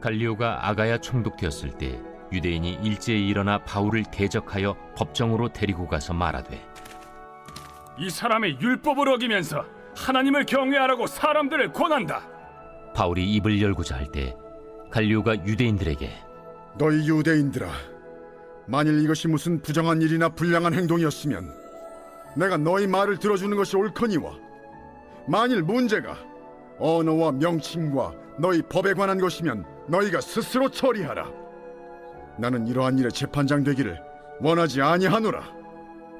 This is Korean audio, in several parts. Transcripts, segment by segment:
갈리오가 아가야 총독되었을 때 유대인이 일제히 일어나 바울을 대적하여 법정으로 데리고 가서 말하되, 이 사람의 율법을 어기면서 하나님을 경외하라고 사람들을 권한다. 바울이 입을 열고자 할 때 갈리오가 유대인들에게, 너희 유대인들아, 만일 이것이 무슨 부정한 일이나 불량한 행동이었으면 내가 너희 말을 들어주는 것이 옳거니와, 만일 문제가 언어와 명칭과 너희 법에 관한 것이면 너희가 스스로 처리하라. 나는 이러한 일에 재판장 되기를 원하지 아니하노라.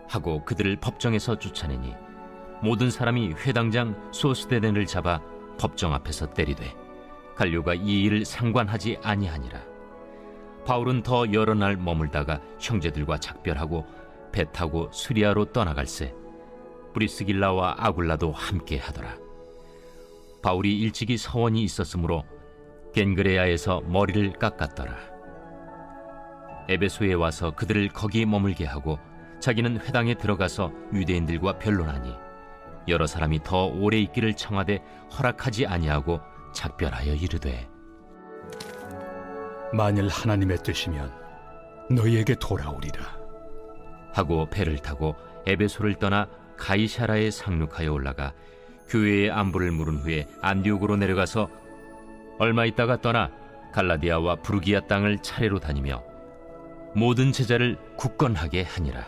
하고 그들을 법정에서 쫓아내니 모든 사람이 회당장 소스데넨을 잡아 법정 앞에서 때리되 갈리오가 이 일을 상관하지 아니하니라. 바울은 더 여러 날 머물다가 형제들과 작별하고 배 타고 수리아로 떠나갈새 브리스길라와 아굴라도 함께 하더라. 바울이 일찍이 서원이 있었으므로 겐그레아에서 머리를 깎았더라. 에베소에 와서 그들을 거기 머물게 하고 자기는 회당에 들어가서 유대인들과 변론하니 여러 사람이 더 오래 있기를 청하되 허락하지 아니하고 작별하여 이르되, 만일 하나님의 뜻이면 너희에게 돌아오리라. 하고 배를 타고 에베소를 떠나 가이사라에 상륙하여 올라가 교회의 안부를 물은 후에 안디옥으로 내려가서 얼마 있다가 떠나 갈라디아와 부르기아 땅을 차례로 다니며 모든 제자를 굳건하게 하니라.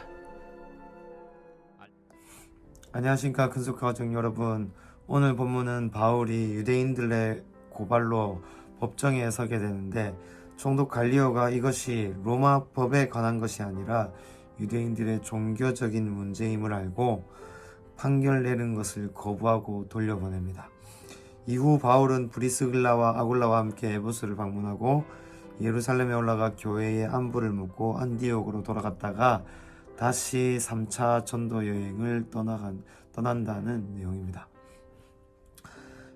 안녕하십니까 근속가족 여러분. 오늘 본문은 바울이 유대인들의 고발로 법정에 서게 되는데, 총독 갈리오가 이것이 로마 법에 관한 것이 아니라 유대인들의 종교적인 문제임을 알고 판결 내는 것을 거부하고 돌려보냅니다. 이후 바울은 브리스길라와 아굴라와 함께 에베소를 방문하고 예루살렘에 올라가 교회의 안부를 묻고 안디옥으로 돌아갔다가 다시 3차 전도 여행을 떠난다는 내용입니다.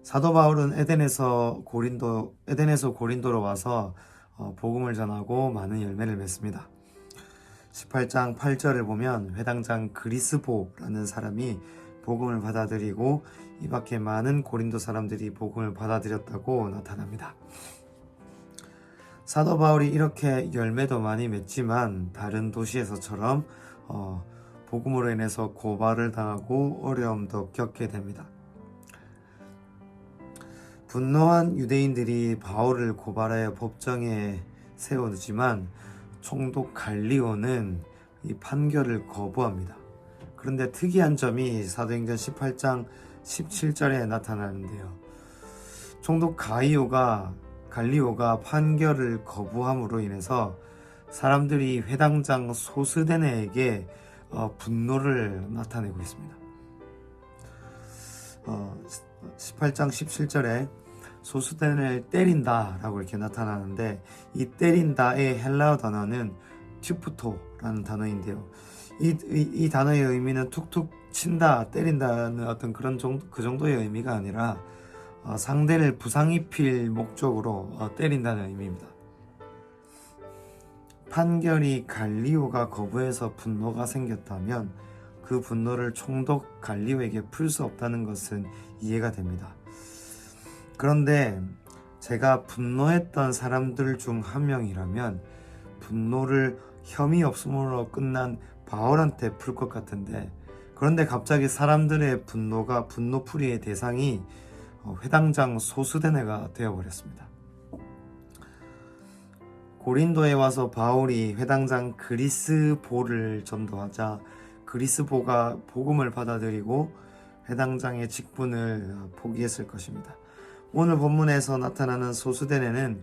사도 바울은 에덴에서 고린도로 와서 복음을 전하고 많은 열매를 맺습니다. 18장 8절을 보면 회당장 그리스보라는 사람이 복음을 받아들이고 이 밖에 많은 고린도 사람들이 복음을 받아들였다고 나타납니다. 사도 바울이 이렇게 열매도 많이 맺지만 다른 도시에서처럼 복음으로 인해서 고발을 당하고 어려움도 겪게 됩니다. 분노한 유대인들이 바울을 고발하여 법정에 세우지만 총독 갈리오는 이 판결을 거부합니다. 그런데 특이한 점이 사도행전 18장 17절에 나타나는데요. 총독 갈리오가 판결을 거부함으로 인해서 사람들이 회당장 소스데네에게 분노를 나타내고 있습니다. 18장 17절에 소스데네를 때린다 라고 이렇게 나타나는데, 이 때린다의 헬라어 단어는 튜프토라는 단어인데요. 이 단어의 의미는 툭툭 친다, 때린다는 어떤 그 정도의 의미가 아니라 상대를 부상 입힐 목적으로 때린다는 의미입니다. 판결이 갈리오가 거부해서 분노가 생겼다면 그 분노를 총독 갈리오에게 풀 수 없다는 것은 이해가 됩니다. 그런데 제가 분노했던 사람들 중 한 명이라면 분노를 혐의 없음으로 끝난 바울한테 풀 것 같은데, 그런데 갑자기 사람들의 분노풀이의 대상이 회당장 소스데네가 되어버렸습니다. 고린도에 와서 바울이 회당장 그리스보를 전도하자 그리스보가 복음을 받아들이고 회당장의 직분을 포기했을 것입니다. 오늘 본문에서 나타나는 소스데네는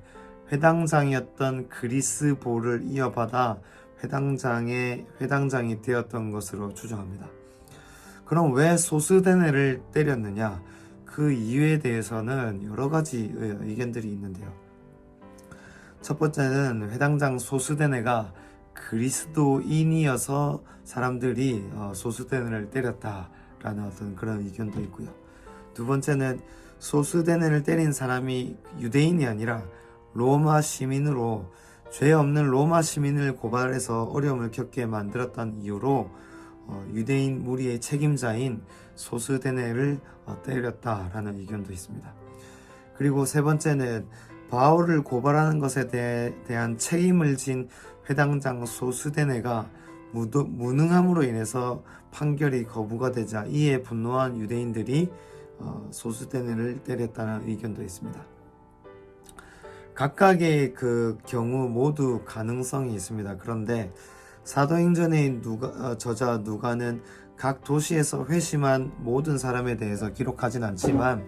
회당장이었던 그리스보를 이어받아 회당장이 되었던 것으로 추정합니다. 그럼 왜 소스데네를 때렸느냐? 그 이유에 대해서는 여러 가지 의견들이 있는데요. 첫 번째는 회당장 소스데네가 그리스도인이어서 사람들이 소스데네를 때렸다라는 어떤 그런 의견도 있고요. 두 번째는 소스데네를 때린 사람이 유대인이 아니라 로마 시민으로 죄 없는 로마 시민을 고발해서 어려움을 겪게 만들었다는 이유로 유대인 무리의 책임자인 소스데네를 때렸다라는 의견도 있습니다. 그리고 세 번째는 바울을 고발하는 것에 대한 책임을 진 회당장 소스데네가 무능함으로 인해서 판결이 거부가 되자 이에 분노한 유대인들이 소스데네를 때렸다는 의견도 있습니다. 각각의 그 경우 모두 가능성이 있습니다. 그런데 사도행전의 저자 누가는 각 도시에서 회심한 모든 사람에 대해서 기록하진 않지만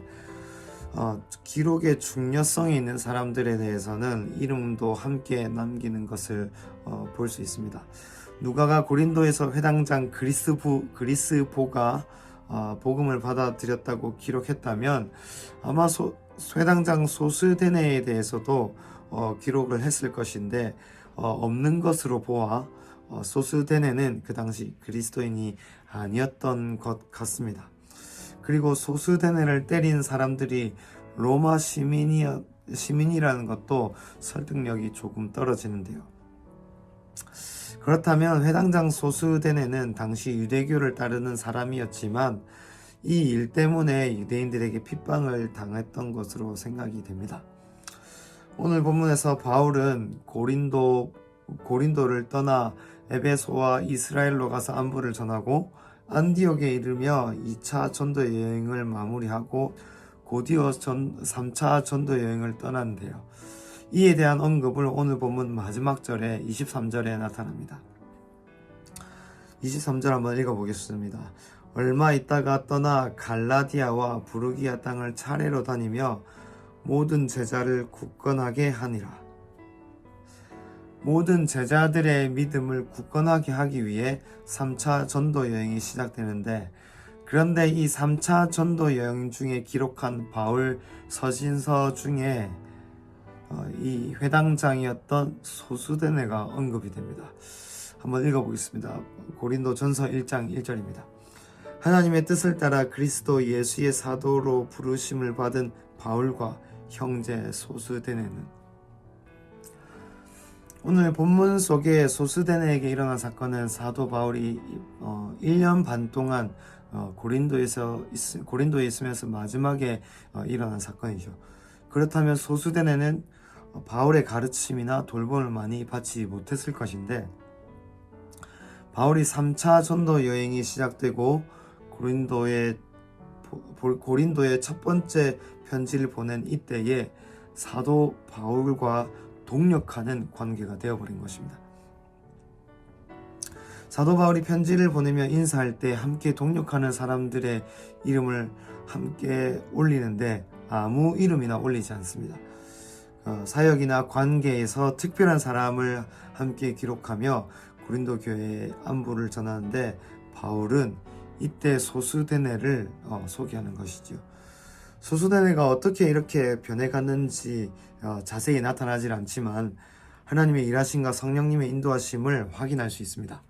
기록의 중요성이 있는 사람들에 대해서는 이름도 함께 남기는 것을 볼 수 있습니다. 누가가 고린도에서 회당장 그리스보가 복음을 받아들였다고 기록했다면 아마 회당장 소스데네에 대해서도 기록을 했을 것인데 없는 것으로 보아 소스데네는 그 당시 그리스도인이 아니었던 것 같습니다. 그리고 소스데네를 때린 사람들이 로마 시민이라는 것도 설득력이 조금 떨어지는데요. 그렇다면 회당장 소스데네는 당시 유대교를 따르는 사람이었지만 이 일 때문에 유대인들에게 핍박을 당했던 것으로 생각이 됩니다. 오늘 본문에서 바울은 고린도를 떠나 에베소와 이스라엘로 가서 안부를 전하고 안디옥에 이르며 2차 전도 여행을 마무리하고 곧이어 3차 전도 여행을 떠났는데요. 이에 대한 언급을 오늘 본문 마지막 절에 23절에 나타납니다. 23절 한번 읽어보겠습니다. 얼마 있다가 떠나 갈라디아와 부르기아 땅을 차례로 다니며 모든 제자를 굳건하게 하니라. 모든 제자들의 믿음을 굳건하게 하기 위해 3차 전도 여행이 시작되는데, 그런데 이 3차 전도 여행 중에 기록한 바울 서신서 중에 이 회당장이었던 소스데네가 언급이 됩니다. 한번 읽어보겠습니다. 고린도 전서 1장 1절입니다. 하나님의 뜻을 따라 그리스도 예수의 사도로 부르심을 받은 바울과 형제 소스데네는. 오늘 본문 속에 소스데네에게 일어난 사건은 사도 바울이 1년 반 동안 고린도에 있으면서 마지막에 일어난 사건이죠. 그렇다면 소스데네는 바울의 가르침이나 돌봄을 많이 받지 못했을 것인데, 바울이 3차 전도 여행이 시작되고 고린도에 첫 번째 편지를 보낸 이때에 사도 바울과 동력하는 관계가 되어버린 것입니다. 사도 바울이 편지를 보내며 인사할 때 함께 동력하는 사람들의 이름을 함께 올리는데 아무 이름이나 올리지 않습니다. 사역이나 관계에서 특별한 사람을 함께 기록하며 고린도 교회의 안부를 전하는데, 바울은 이때 소스데네를 소개하는 것이죠. 소스데네가 어떻게 이렇게 변해갔는지 자세히 나타나질 않지만 하나님의 일하심과 성령님의 인도하심을 확인할 수 있습니다.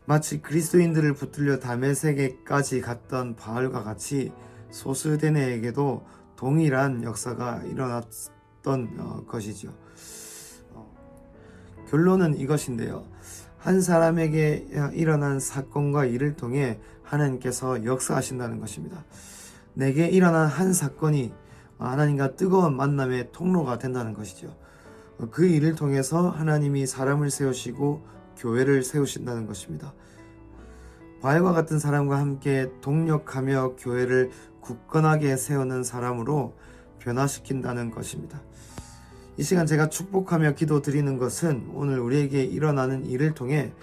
마치 그리스도인들을 붙들려 다메섹에까지 갔던 바울과 같이 소스데네에게도 동일한 역사가 일어났던 것이죠. 결론은 이것인데요. 한 사람에게 일어난 사건과 일을 통해 하나님께서 역사하신다는 것입니다. 내게 일어난 한 사건이 하나님과 뜨거운 만남의 통로가 된다는 것이죠. 그 일을 통해서 하나님이 사람을 세우시고 교회를 세우신다는 것입니다. 바울과 같은 사람과 함께 동력하며 교회를 굳건하게 세우는 사람으로 변화시킨다는 것입니다. 이 시간 제가 축복하며 기도드리는 것은 오늘 우리에게 일어나는 일을 통해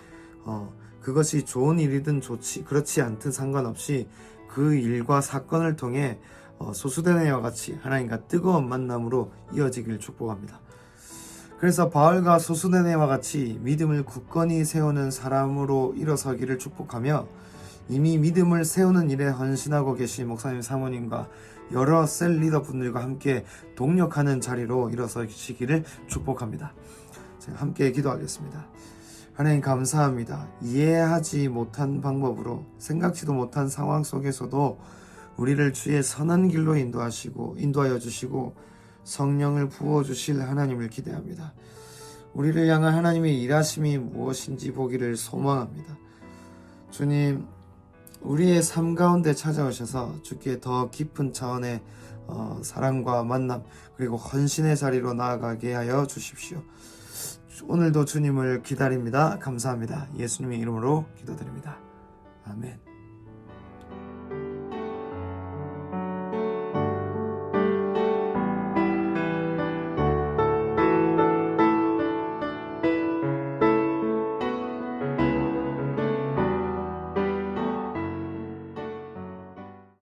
그것이 좋은 일이든 그렇지 않든 상관없이 그 일과 사건을 통해 소스데네와 같이 하나님과 뜨거운 만남으로 이어지길 축복합니다. 그래서 바울과 소스데네와 같이 믿음을 굳건히 세우는 사람으로 일어서기를 축복하며, 이미 믿음을 세우는 일에 헌신하고 계신 목사님 사모님과 여러 셀 리더분들과 함께 동력하는 자리로 일어서시기를 축복합니다. 제가 함께 기도하겠습니다. 하나님 감사합니다. 이해하지 못한 방법으로, 생각지도 못한 상황 속에서도 우리를 주의 선한 길로 인도하여 주시고 성령을 부어주실 하나님을 기대합니다. 우리를 향한 하나님의 일하심이 무엇인지 보기를 소망합니다. 주님, 우리의 삶 가운데 찾아오셔서 주께 더 깊은 차원의 사랑과 만남 그리고 헌신의 자리로 나아가게 하여 주십시오. 오늘도 주님을 기다립니다. 감사합니다. 예수님의 이름으로 기도드립니다. 아멘.